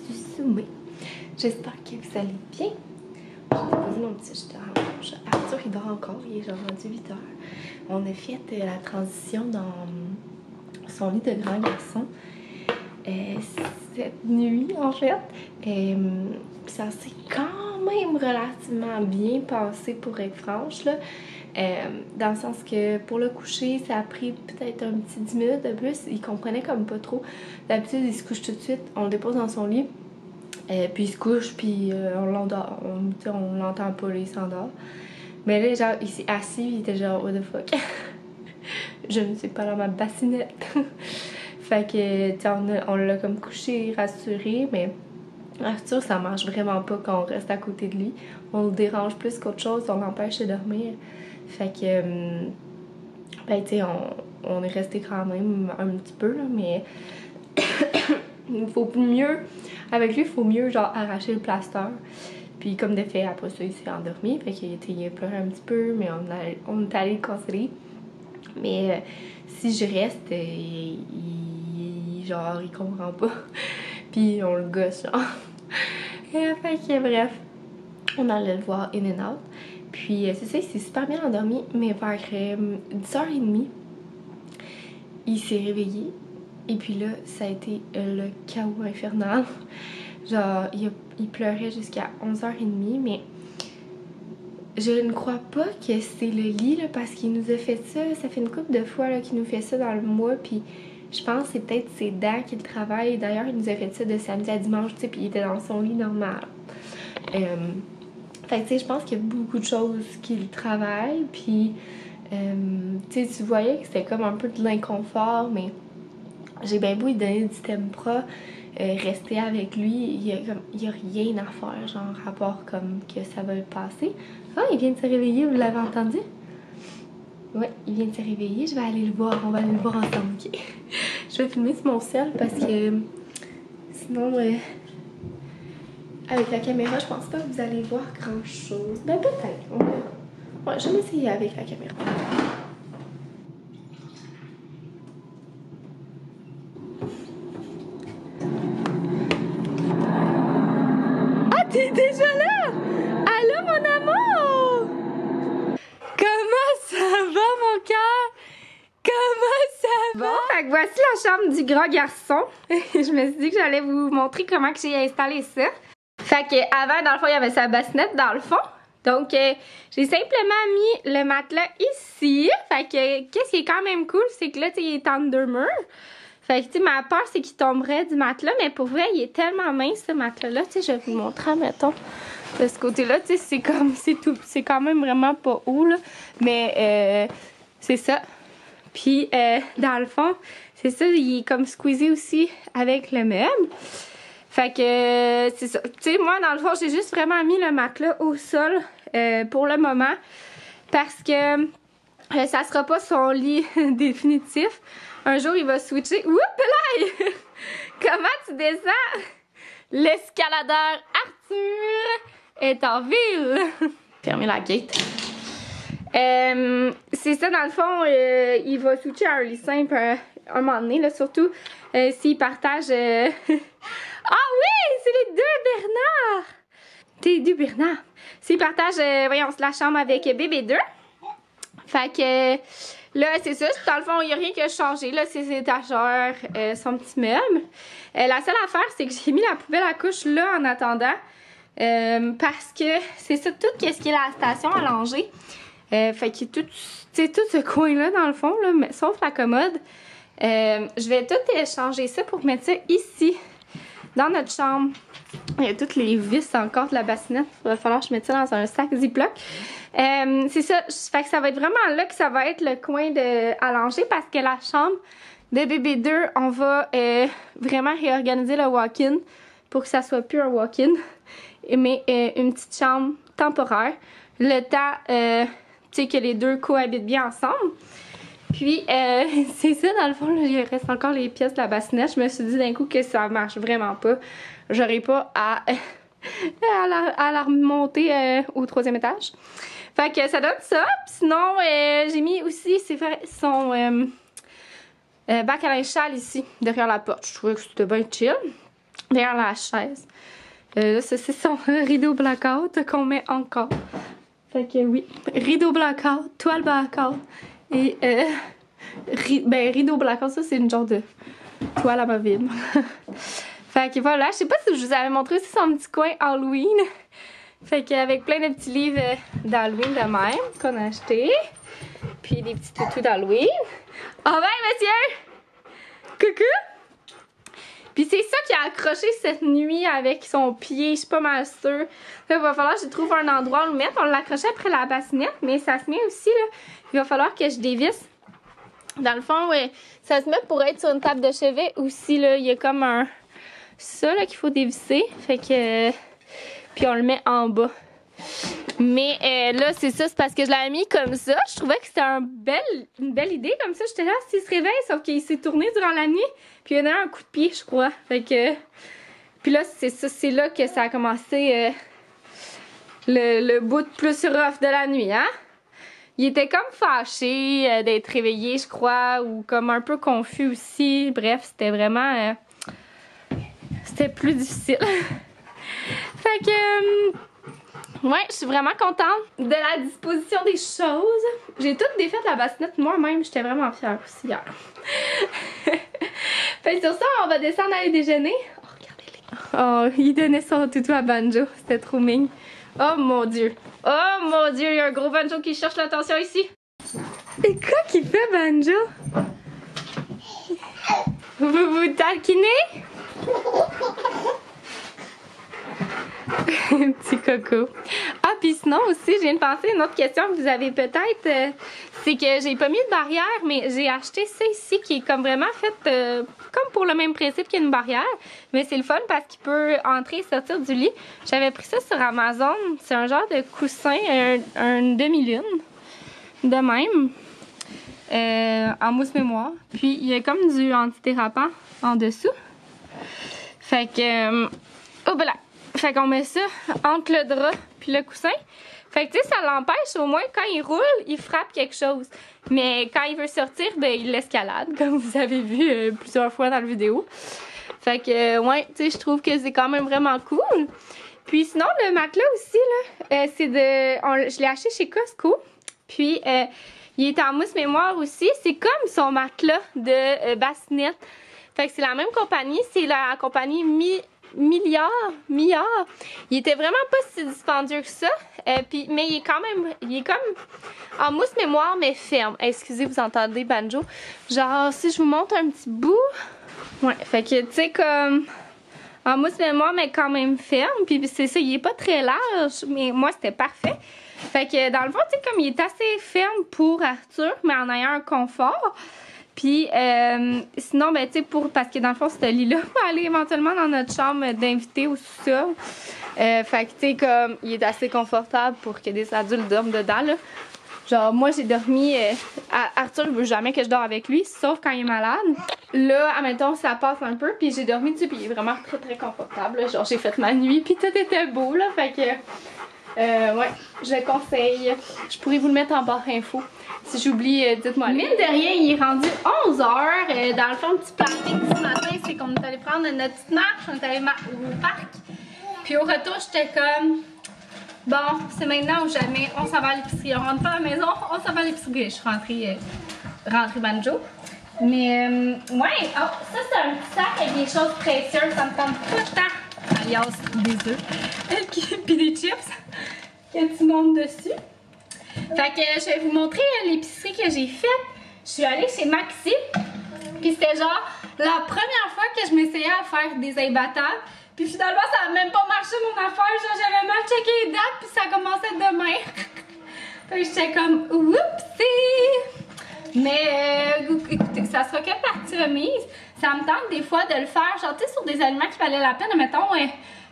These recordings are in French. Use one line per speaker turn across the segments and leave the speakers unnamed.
du souper. J'espère que vous allez bien. J'ai déposé mon petit jeton en rouge. Arthur, il dort encore, il est genre rendu 8 heures. On a fait la transition dans son lit de grand garçon cette nuit, en fait. Ça s'est quand même relativement bien passé pour être franche, là. Dans le sens que pour le coucher, ça a pris peut-être un petit 10 minutes de plus. Il comprenait comme pas trop. D'habitude, il se couche tout de suite. On le dépose dans son lit. Puis il se couche, puis on l'endort. On l'entend pas, là, il s'endort. Mais là, genre, il s'est assis, il était genre, what the fuck. Je ne suis pas dans ma bassinette. Fait que, tu sais, on l'a comme couché, rassuré, mais Arthur, ça marche vraiment pas quand on reste à côté de lui. On le dérange plus qu'autre chose, on l'empêche de dormir. Fait que, ben, tu sais, on est resté quand même un petit peu, là, mais il faut mieux, avec lui, il faut mieux, genre, arracher le plaster. Puis, comme de fait, après ça, il s'est endormi. Fait qu'il a pleuré un petit peu, mais on est allé le consoler. Mais si je reste, genre, il comprend pas. Puis, on le gosse, genre. Et fait que, bref, on allait le voir in and out. Puis, c'est ça, il s'est super bien endormi, mais vers 10h30, il s'est réveillé. Et puis là, ça a été le chaos infernal. Genre, il pleurait jusqu'à 11h30, mais je ne crois pas que c'est le lit, là, parce qu'il nous a fait ça. Ça fait une couple de fois qu'il nous fait ça dans le mois, puis je pense que c'est peut-être ses dents qu'il travaille. D'ailleurs, il nous a fait ça de samedi à dimanche, tu sais, puis il était dans son lit normal. Fait que, tu sais, je pense qu'il y a beaucoup de choses qu'il travaille, puis, tu sais, tu voyais que c'était comme un peu de l'inconfort, mais j'ai bien beau lui donner du Tempra, rester avec lui, il y a rien à faire, genre, à part comme que ça va le passer. Ah, il vient de se réveiller, vous l'avez entendu? Ouais, il vient de se réveiller, je vais aller le voir, on va aller le voir ensemble, ok? Je vais filmer sur mon cell parce que sinon, avec la caméra, je pense pas que vous allez voir grand chose. Ben peut-être, on verra. Ouais, je vais essayer avec la caméra. Ah, t'es déjà là? Allô, mon amour? Comment ça va, mon cœur? Comment ça va? Bon, fait que voici la chambre du grand garçon. Je me suis dit que j'allais vous montrer comment que j'ai installé ça. Fait que avant, dans le fond, il y avait sa bassinette dans le fond. Donc, j'ai simplement mis le matelas ici. Fait que, qu'est-ce qui est quand même cool, c'est que là, tu sais, il est en deux murs. Fait que, tu sais, ma peur, c'est qu'il tomberait du matelas. Mais pour vrai, il est tellement mince, ce matelas-là. Tu sais, je vais vous le montrer, mettons. De ce côté-là, tu sais, c'est comme, c'est tout. C'est quand même vraiment pas haut, là. Mais, c'est ça. Puis, dans le fond, c'est ça, il est comme squeezé aussi avec le meuble. Fait que, c'est ça. Tu sais, moi, dans le fond, j'ai juste vraiment mis le matelas au sol pour le moment. Parce que ça sera pas son lit définitif. Un jour, il va switcher. Oups là! Comment tu descends? L'escaladeur Arthur est en ville. Fermez la gate. C'est ça, dans le fond, il va switcher à un lit simple un moment donné, là, surtout s'il partage... Ah oui, c'est les deux Bernard! T'es deux Bernard. S'ils partagent, voyons, la chambre avec bébé 2. Fait que là, c'est ça. Dans le fond, il n'y a rien qui a changé. Là, ses étagères, son petit meuble. La seule affaire, c'est que j'ai mis la poubelle à couche là en attendant. Parce que c'est ça, tout ce qui est la station à langer. Fait que tout ce coin-là, dans le fond, là, mais, sauf la commode. Je vais tout changer ça pour mettre ça ici. Dans notre chambre, il y a toutes les vis encore de la bassinette. Il va falloir que je mette ça dans un sac Ziploc. C'est ça. Fait que ça va être vraiment là que ça va être le coin à langer parce que la chambre de bébé 2, on va vraiment réorganiser le walk-in pour que ça soit plus un walk-in, mais une petite chambre temporaire. Le temps, tu sais, que les deux cohabitent bien ensemble. Puis, c'est ça, dans le fond, là, il reste encore les pièces de la bassinette. Je me suis dit d'un coup que ça marche vraiment pas. J'aurais pas à la remonter au 3e étage. Fait que ça donne ça. Puis sinon, j'ai mis aussi son bac à linge sale ici, derrière la porte. Je trouvais que c'était bien chill. derrière la chaise. Là, ça, c'est son rideau blackout qu'on met encore. Fait que oui, rideau blackout, toile blackout et rideau blackout, ça c'est une genre de toile amovible. Fait que voilà, je sais pas si je vous avais montré aussi son petit coin Halloween. Fait qu'avec plein de petits livres d'Halloween de même qu'on a acheté. Puis des petits toutous d'Halloween. Oh ben monsieur! Coucou! Puis c'est ça qui a accroché cette nuit avec son pied, je suis pas mal sûre. Là, il va falloir que je trouve un endroit où le mettre. On l'a accroché après la bassinette, mais ça se met aussi là. Il va falloir que je dévisse. Dans le fond, ouais, ça se met pour être sur une table de chevet aussi là. Il y a comme un ça là qu'il faut dévisser. Fait que puis on le met en bas. Mais là, c'est ça, c'est parce que je l'avais mis comme ça. Je trouvais que c'était une belle idée comme ça. J'étais là, s'il se réveille, sauf qu'il s'est tourné durant la nuit. Puis il y en a un coup de pied, je crois. Fait que. Puis là, c'est ça, c'est là que ça a commencé le bout plus rough de la nuit, hein? Il était comme fâché d'être réveillé, je crois, ou comme un peu confus aussi. Bref, c'était vraiment. C'était plus difficile. Fait que. Ouais, je suis vraiment contente de la disposition des choses. J'ai tout défait la bassinette moi-même. J'étais vraiment fière aussi hier. Fait que sur ça, on va descendre à aller déjeuner. Oh, regardez-les. Oh, il donnait son toutou à Banjo. C'était trop mignon. Oh mon Dieu. Oh mon Dieu, il y a un gros Banjo qui cherche l'attention ici. Et quoi qu'il fait, Banjo? Vous vous taquinez? Petit coco. Ah, puis sinon aussi, j'ai une pensée, une autre question que vous avez peut-être, c'est que j'ai pas mis de barrière, mais j'ai acheté ça ici qui est comme vraiment fait comme pour le même principe qu'une barrière, mais c'est le fun parce qu'il peut entrer et sortir du lit. J'avais pris ça sur Amazon, c'est un genre de coussin, un demi-lune, de même, en mousse mémoire. Puis il y a comme du antidérapant en dessous. Fait que, oh ben là. Fait qu'on met ça entre le drap puis le coussin. Fait que tu sais, ça l'empêche au moins quand il roule, il frappe quelque chose. Mais quand il veut sortir, ben il l'escalade, comme vous avez vu plusieurs fois dans la vidéo. Fait que ouais, tu sais, je trouve que c'est quand même vraiment cool. Puis sinon, le matelas aussi, là, je l'ai acheté chez Costco. Puis il est en mousse mémoire aussi. C'est comme son matelas de bassinette. Fait que c'est la même compagnie, c'est la compagnie Milliard. Il était vraiment pas si dispendieux que ça. Mais il est comme en mousse mémoire, mais ferme. Excusez, vous entendez Banjo. Genre, si je vous montre un petit bout. Ouais, fait que, tu sais, comme en mousse mémoire, mais quand même ferme. Puis c'est ça, il est pas très large, mais moi, c'était parfait. Fait que, dans le fond, tu sais, comme il est assez ferme pour Arthur, mais en ayant un confort. Puis sinon, ben tu sais, parce que dans le fond, ce lit-là va aller éventuellement dans notre chambre d'invité au sous-sol. Fait que tu sais, comme, il est assez confortable pour que des adultes dorment dedans, là. Genre, moi, j'ai dormi... Arthur, il veut jamais que je dors avec lui, sauf quand il est malade. Là, admettons, ça passe un peu, puis j'ai dormi dessus, puis il est vraiment très, très confortable, là. Genre, j'ai fait ma nuit, puis tout était beau, là. Fait que... ouais, je le conseille. Je pourrais vous le mettre en barre info. Si j'oublie, dites-moi. Mine de rien, il est rendu 11h. Dans le fond, le petit planning ce matin, c'est qu'on est allé prendre notre petite marche. On est allé au parc. Puis au retour, j'étais comme... Bon, c'est maintenant ou jamais. On s'en va à l'épicerie. On rentre pas à la maison, on s'en va à l'épicerie. Je suis rentrée Banjo. Mais, ouais. Oh, ça, c'est un petit sac avec des choses précieuses. Ça me tente pas tant. Alias, des œufs. Puis des chips. Il y a du monde dessus. Fait que je vais vous montrer l'épicerie que j'ai faite. Je suis allée chez Maxi. Puis c'était genre la première fois que je m'essayais à faire des imbattables. Puis finalement, ça n'a même pas marché mon affaire. Genre, j'avais mal checké les dates, puis ça commençait demain. Fait que j'étais comme, oupsie! Mais écoutez, ça sera que partie remise. Ça me tente des fois de le faire, genre, tu sais, sur des aliments qui valaient la peine. Mettons,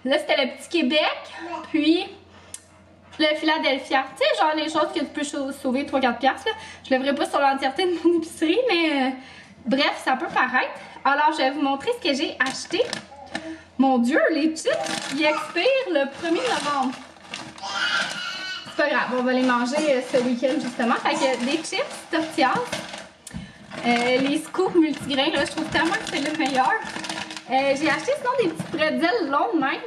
là, c'était le petit Québec, puis le Philadelphia. Tu sais, genre, les choses que tu peux sauver 3-4$. Je le ferai pas sur l'entièreté de mon épicerie, mais bref, ça peut paraître. Alors, je vais vous montrer ce que j'ai acheté. Mon Dieu, les chips, ils expirent le 1er novembre. C'est pas grave, on va les manger ce week-end justement. Fait que des chips tortillas, les scoops multigrains, là, je trouve tellement que c'est le meilleur. J'ai acheté sinon des petits pretzels longs de même.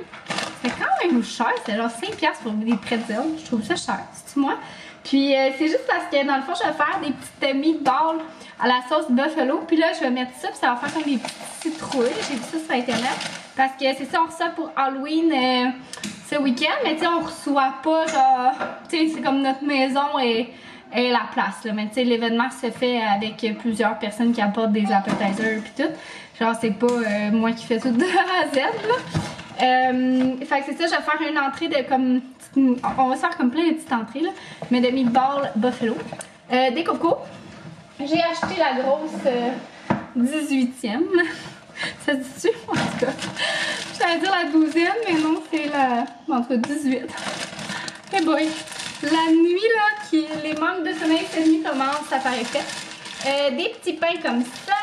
C'est quand même cher, c'est genre 5$ pour des pretzels. Je trouve ça cher, c'est moi. Puis c'est juste parce que dans le fond, je vais faire des petites meatballs à la sauce buffalo. Puis là, je vais mettre ça, puis ça va faire comme des petites citrouilles. J'ai vu ça sur internet. Parce que c'est ça, on reçoit pour Halloween ce week-end. Mais tu sais, on reçoit pas genre. Tu sais, c'est comme notre maison et la place. Là. Mais tu sais, l'événement se fait avec plusieurs personnes qui apportent des appetizers puis tout. Genre, c'est pas moi qui fais tout de A à Z. Là. Fait que c'est ça, je vais faire une entrée de comme. On va faire comme plein de petites entrées, là, mais de meatball buffalo. Des cocos. J'ai acheté la grosse 18e. Ça se dit-tu? En tout cas. J'allais dire la 12e, mais non, c'est la. Entre 18. Hey boy! La nuit, là, les manques de sommeil, cette nuit commence, ça paraît fait. Des petits pains comme ça.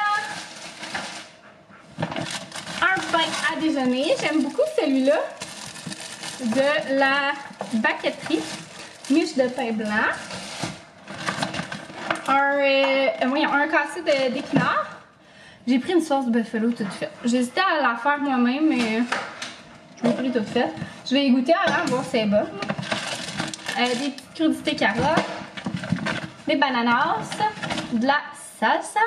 Un pain à déjeuner. J'aime beaucoup celui-là. De la baqueterie. Miche de pain blanc. Un cassé d'épinards. J'ai pris une sauce buffalo toute faite. J'hésitais à la faire moi-même, mais je l'ai pris toute faite. Je vais y goûter avant, voir si c'est bon. Des petites crudités carottes. Des bananas. De la salsa.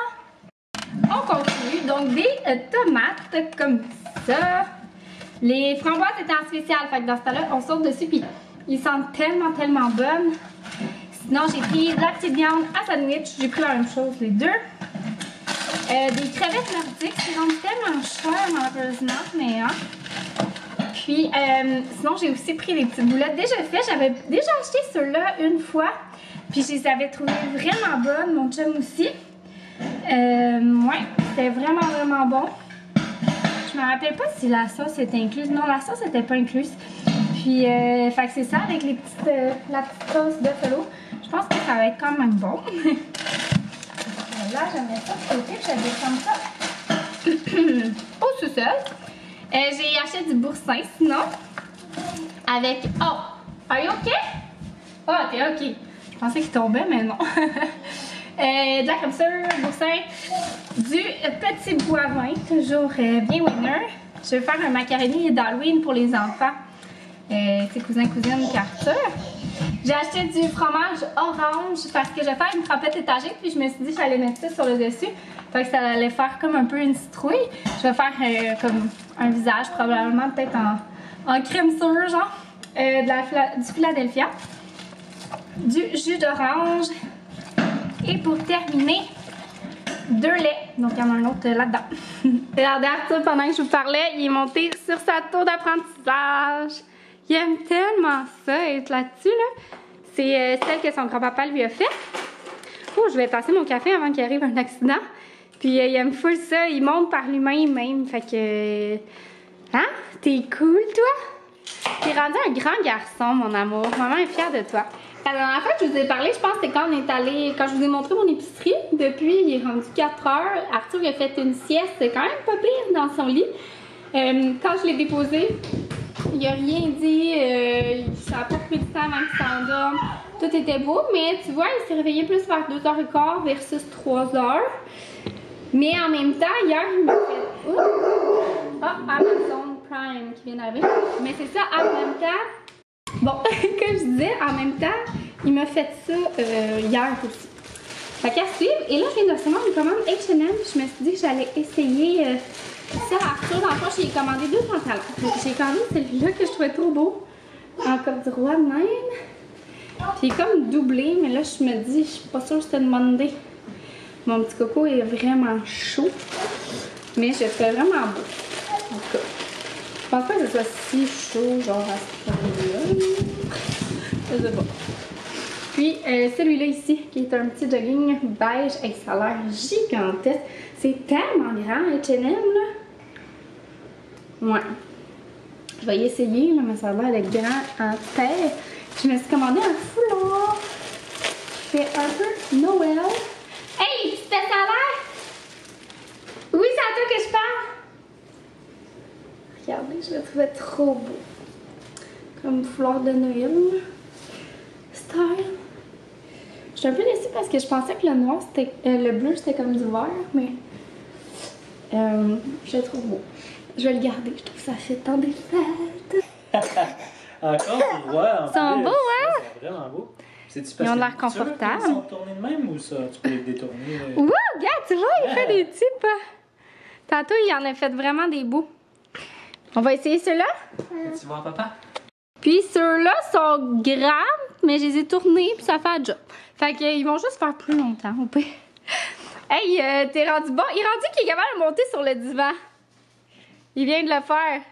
On continue. Donc des tomates comme ça. Les framboises étaient en spécial, fait que dans ce temps-là, on saute dessus, puis ils sentent tellement, tellement bonnes. Sinon, j'ai pris de la petite viande à sandwich, j'ai pris la même chose, les deux. Des crevettes nordiques qui rendent tellement cher, malheureusement, mais hein. Puis, sinon, j'ai aussi pris les petites boulettes déjà faites. J'avais déjà acheté ceux-là une fois, puis je les avais trouvées vraiment bonnes, mon chum aussi. Ouais, c'était vraiment, vraiment bon. Je me rappelle pas si la sauce était incluse. Non, la sauce était pas incluse. Puis, fait que c'est ça avec les petites, la petite sauce buffalo. Je pense que ça va être quand même bon. Là, je mets ça de côté, puis je descends ça au sous-sol. J'ai acheté du boursin, sinon. Avec... Oh! Are you OK? Oh, t'es OK. Je pensais qu'il tombait, mais non. De la crème sûre, boursin, du petit poivron, toujours bien winner. Je vais faire un macaroni d'Halloween pour les enfants. C'est cousin-cousine Arthur. J'ai acheté du fromage orange parce que je vais faire une trempette étagée, puis je me suis dit que j'allais mettre ça sur le dessus. Fait que ça allait faire comme un peu une citrouille. Je vais faire comme un visage, probablement peut-être en crème sûre, genre. Du Philadelphia. Du jus d'orange. Et pour terminer, 2 laits. Donc, il y en a un autre là-dedans. Regardez Arthur, pendant que je vous parlais, il est monté sur sa tour d'apprentissage. Il aime tellement ça, être là-dessus, là. C'est celle que son grand-papa lui a fait. Oh, je vais passer mon café avant qu'il arrive un accident. Puis, il aime full ça. Il monte par lui-même, même. Fait que... Hein? T'es cool, toi? T'es rendu un grand garçon, mon amour. Maman est fière de toi. La dernière fois que je vous ai parlé, je pense que c'était quand on est allé, quand je vous ai montré mon épicerie. Depuis, il est rendu 4 heures. Arthur a fait une sieste, c'est quand même pas pire dans son lit. Quand je l'ai déposé, il a rien dit. Ça n'a pas pris de temps avant qu'il s'endorme. Tout était beau, mais tu vois, il s'est réveillé plus vers 2h15 versus 3h. Mais en même temps, hier, il m'a fait... Oh, Amazon Prime qui vient d'arriver. Mais c'est ça, en même temps... Bon, comme je disais, en même temps, il m'a fait ça hier aussi. Fait qu'à suivre, et là, je viens de recevoir une commande H&M. Je me suis dit que j'allais essayer ça à Arthur. Dans le fond, j'ai commandé 2 pantalons. J'ai commandé celui-là que je trouvais trop beau, en corduroy de même. Puis il est comme doublé, mais là, je me dis, je suis pas sûre que c'était une bonne idée. Mon petit coco est vraiment chaud, mais je le fais vraiment beau. En tout cas. Je pense pas que ce soit si chaud, genre à ce point-là. Je sais pas. Puis celui-là ici, qui est un petit jogging beige, et ça a l'air gigantesque. C'est tellement grand, H&M, là. Ouais. Je vais y essayer, là, mais ça a l'air d'être grand en terre. Je me suis commandé un foulard qui fait un peu Noël. Hey, tu fais ça à l'air? Oui, c'est à toi que je parle. Regardez, je le trouvais trop beau. Comme foulard de Noël. Style. Je suis un peu déçue parce que je pensais que le noir, c'était le bleu, c'était comme du vert, mais je le trouve beau. Je vais le garder, je trouve ça fait tant des fêtes.
Encore, tu vois.
Ils sont beaux, hein?
Ils sont vraiment beaux.
Ils ont l'air confortables.
Ils sont tournés de même ou ça? Tu peux les détourner?
Wow, regarde, tu vois, il fait des types. Tantôt, il en a fait vraiment des beaux. On va essayer ceux-là.
Tu vois, papa?
Puis ceux-là sont grands, mais je les ai tournés, puis ça fait un job. Fait qu'ils vont juste faire plus longtemps, au pire. Hey, t'es rendu bon. Il est rendu qu'il est capable de monter sur le divan. Il vient de le faire.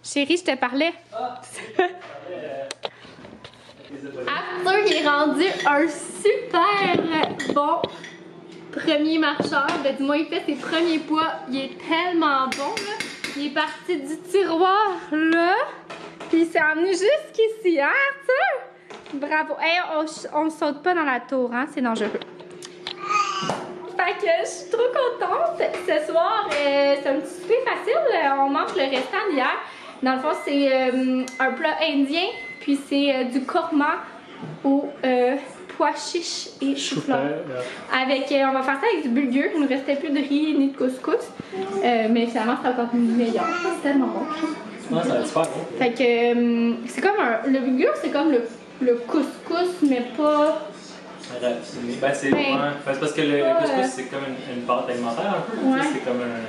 Chérie, je te parlais.
Ah!
Arthur, il est rendu un super bon premier marcheur. Ben, dis-moi, il fait ses premiers pas. Il est tellement bon, là. Il est parti du tiroir, là. Puis il s'est emmené jusqu'ici, hein, Arthur? Bravo. Hey, on saute pas dans la tour, hein? C'est dangereux. Fait que je suis trop contente. Ce soir, c'est un petit souper facile. On mange le restant d'hier. Dans le fond, c'est un plat indien. Puis c'est du korma au pois chiches et chou-fleur. Avec, on va faire ça avec du bulgur. Il ne nous restait plus de riz ni de couscous. Mais finalement, c'est encore meilleur. C'est tellement bon.
Ouais, ça va être super bon.
Fait que c'est comme le bulgur, c'est comme le couscous, mais pas.
Ben, c'est parce que le couscous, c'est comme une pâte alimentaire un peu.
Ouais.
C'est comme un.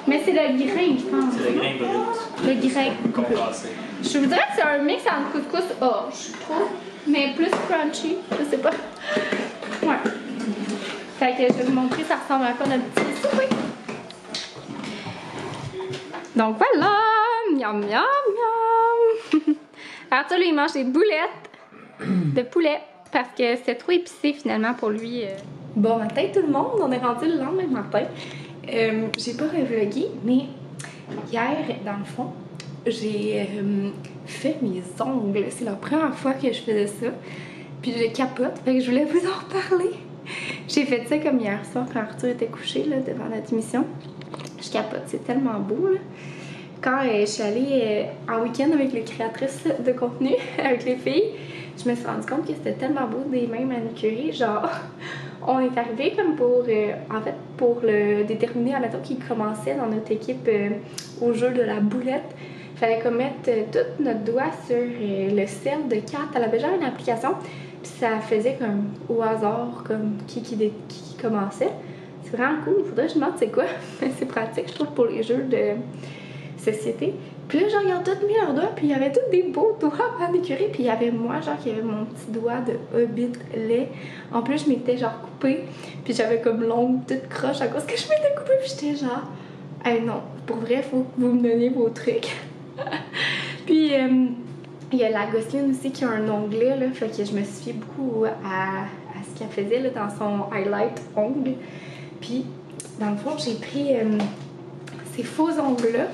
Mais c'est le grain, je pense.
C'est le grain brut.
Le grain
Concassé.
Je vous dirais que c'est un mix entre couscous orge, je trouve. Mais plus crunchy, je sais pas. Ouais. Fait que je vais vous montrer, ça ressemble à quoi notre petit souper. Donc voilà! Miam, miam, miam! Arthur, lui, il mange des boulettes de poulet parce que c'est trop épicé finalement pour lui. Bon matin tout le monde, on est rendu le lendemain matin. J'ai pas revlogué, mais hier, dans le fond, j'ai fait mes ongles. C'est la première fois que je faisais ça. Puis je capote, fait que je voulais vous en reparler. J'ai fait ça comme hier soir quand Arthur était couché là, devant notre émission. Je capote, c'est tellement beau là. Quand je suis allée en week-end avec les créatrices de contenu, avec les filles, je me suis rendu compte que c'était tellement beau des mains manucurées. Genre, on est arrivé comme pour, en fait, pour le déterminer à qui commençait dans notre équipe au jeu de la boulette. Il fallait qu'on mette tout notre doigt sur le sel de carte. Elle avait genre une application, puis ça faisait comme au hasard, comme qui commençait. C'est vraiment cool. Il faudrait que je demande c'est quoi. C'est pratique, je trouve, pour les jeux de société. Puis là, genre, ils ont tous mis leurs doigts, puis il y avait tous des beaux doigts manucurés, puis il y avait moi, genre, qui avait mon petit doigt de hobbit laid. En plus, je m'étais, genre, coupée, puis j'avais comme l'ongle toute croche à cause que je m'étais coupée, puis j'étais genre, hey non, pour vrai, faut que vous me donniez vos trucs. Puis, il y a la Gosseline aussi qui a un onglet, là, fait que je me suis fiée beaucoup à ce qu'elle faisait, là, dans son highlight ongle. Puis, dans le fond, j'ai pris ces faux ongles-là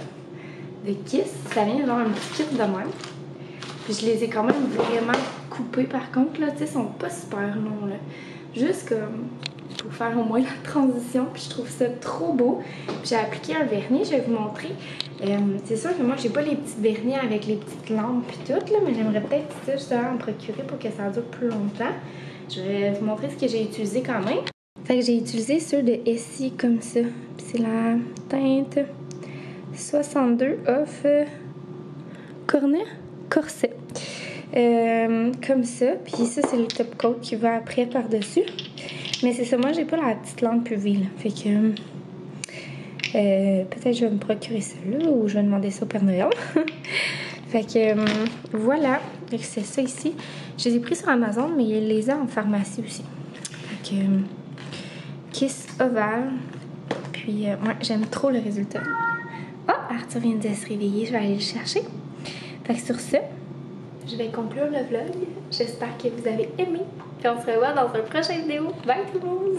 de Kiss. Ça vient genre un petit kit de même. Puis je les ai quand même vraiment coupés par contre, là. Tu sais, ils sont pas super longs, là. Juste comme pour faire au moins la transition. Puis je trouve ça trop beau. Puis j'ai appliqué un vernis, je vais vous montrer. C'est sûr que moi, j'ai pas les petits vernis avec les petites lampes puis tout, là. Mais j'aimerais peut-être ça, justement, me procurer pour que ça dure plus longtemps. Je vais vous montrer ce que j'ai utilisé quand même. Fait que j'ai utilisé ceux de Essie comme ça. Puis c'est la teinte 62 off corset. Comme ça. Puis ça, c'est le top coat qui va après par-dessus. Mais c'est ça, moi, j'ai pas la petite lampe UV, là. Fait que peut-être je vais me procurer celle-là ou je vais demander ça au Père Noël. Fait que voilà. Fait que c'est ça ici. Je les ai pris sur Amazon, mais il les a en pharmacie aussi. Fait que Kiss ovale. Puis ouais, j'aime trop le résultat. Oh, Arthur vient de se réveiller, je vais aller le chercher. Fait que sur ce, je vais conclure le vlog. J'espère que vous avez aimé. Puis on se revoit dans une prochaine vidéo. Bye tout le monde!